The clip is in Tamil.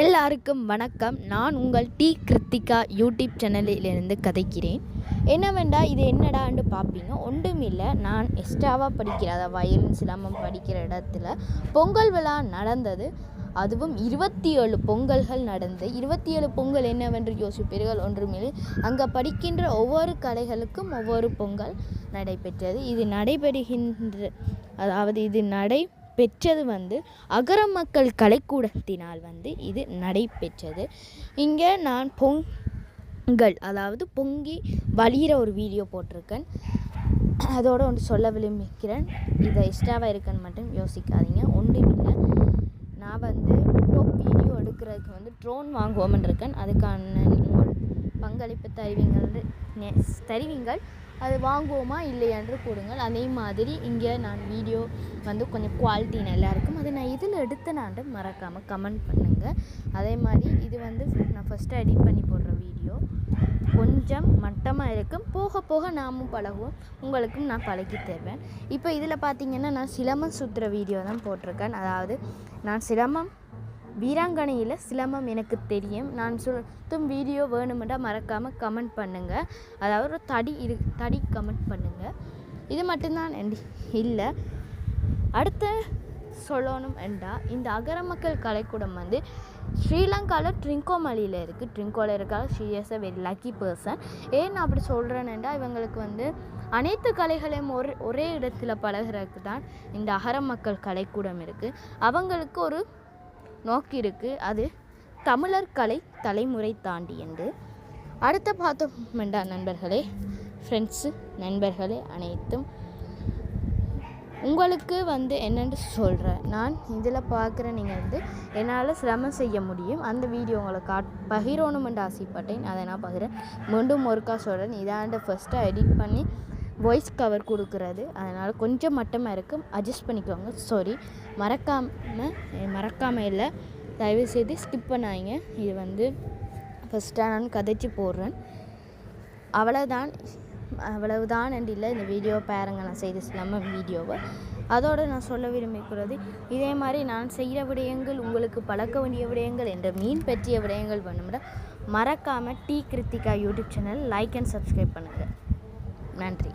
எல்லாருக்கும் வணக்கம். நான் உங்கள் டி கிருத்திகா யூடியூப் சேனலிலிருந்து கதைக்கிறேன். என்னவென்றால் இது என்னடான்னு பார்ப்பீங்க. ஒன்றுமில்லை, நான் எக்ஸ்ட்ராவாக படிக்கிற அதாவது வயலின் சிலம்பம் படிக்கிற இடத்துல பொங்கல் விழா நடந்தது. அதுவும் 27 பொங்கல்கள் நடந்து 27 பொங்கல் என்னவென்று யோசிப்பீர்கள். ஒன்றுமில்லை, அங்கே படிக்கின்ற ஒவ்வொரு கலைகளுக்கும் ஒவ்வொரு பொங்கல் நடைபெற்றது. இது நடைபெற்றது அகர மக்கள் கலைக்கூடத்தினால் இது நடைபெற்றது. இங்கே நான் பொங்கல் அதாவது பொங்கி வழிகிற ஒரு வீடியோ போட்டிருக்கேன். அதோடு ஒன்று சொல்ல விரும்புகிறேன். இதை எக்ஸ்ட்ராவாக இருக்குன்னு மட்டும் யோசிக்காதீங்க. ஒன்றுமில்லை, நான் டாப் வீடியோ எடுக்கிறதுக்கு ட்ரோன் வாங்குவோம்னு இருக்கேன். அதுக்கான உங்கள் பங்களிப்பு தருவீங்கள். அது வாங்குவோமா இல்லையென்று கொடுங்கள். அதே மாதிரி இங்கே நான் வீடியோ கொஞ்சம் குவாலிட்டி நல்லா இருக்கும். அதை நான் இதில் எடுத்தேனான்ட்டு மறக்காமல் கமெண்ட் பண்ணுங்கள். அதே மாதிரி இது நான் ஃபஸ்ட்டு எடிட் பண்ணி போடுற வீடியோ கொஞ்சம் மட்டமாக இருக்கும். போக போக நாமும் பழகுவோம், உங்களுக்கும் நான் பழகி தருவேன். இப்போ இதில் பார்த்திங்கன்னா நான் சிலம்பம் சுற்றுற வீடியோ தான் போட்டிருக்கேன். அதாவது நான் சிலம்பம் வீராங்கனையில் சிலம்பம் எனக்கு தெரியும். நான் சுற்றும் வீடியோ வேணுமெண்டா மறக்காமல் கமெண்ட் பண்ணுங்கள். அதாவது ஒரு தடி கமெண்ட் பண்ணுங்கள். இது மட்டும்தான் இல்லை. அடுத்த சொல்லணும் என்றால் இந்த அகர மக்கள் கலைக்கூடம் ஸ்ரீலங்காவில் ட்ரிங்கோமலியில் இருக்குது. ட்ரிங்கோவில் இருக்காது. சீரியஸாக வெரி லக்கி பர்சன். ஏன் நான் அப்படி சொல்கிறேன்டா, இவங்களுக்கு அனைத்து கலைகளையும் ஒரே இடத்துல பழகிறதுக்கு தான் இந்த அகர மக்கள் கலைக்கூடம் இருக்குது. அவங்களுக்கு ஒரு நோக்கி இருக்குது. அது தமிழர் கலை தலைமுறை தாண்டி என்று. அடுத்த பார்த்தோம்டா நண்பர்களே, ஃப்ரெண்ட்ஸு நண்பர்களே அனைத்தும் உங்களுக்கு என்னென்று சொல்கிறேன். நான் இதில் பார்க்குற நீங்கள் என்னால் சிரமம் செய்ய முடியும். அந்த வீடியோ உங்களை பகிரணுமென்று ஆசைப்பட்டேன். அதை நான் பகிரேன். மீண்டும் ஒருக்கா சொல்கிறேன். இதாண்டு ஃபஸ்ட்டாக எடிட் பண்ணி வாய்ஸ் கவர் கொடுக்குறது. அதனால் கொஞ்சம் மட்டமாக இருக்கும், அட்ஜஸ்ட் பண்ணிக்கோங்க. சாரி. மறக்காமல் இல்லை, தயவுசெய்து ஸ்கிப் பண்ணாங்க. இது ஃபஸ்ட்டாக நான் கதைச்சி போடுறேன். அவ்வளவுதான் என்று இல்லை. இந்த வீடியோ பாருங்கள், நான் செய்த சிலம்பம் வீடியோவை. அதோடு நான் சொல்ல விரும்பிக்கிறது, இதே மாதிரி நான் செய்கிற விடயங்கள், உங்களுக்கு பழக்க வேண்டிய விடயங்கள், என்ற மீன் பற்றிய விடயங்கள் வேணும்னா மறக்காமல் D Kiruthika YouTube channel like and subscribe பண்ணுங்கள். நன்றி.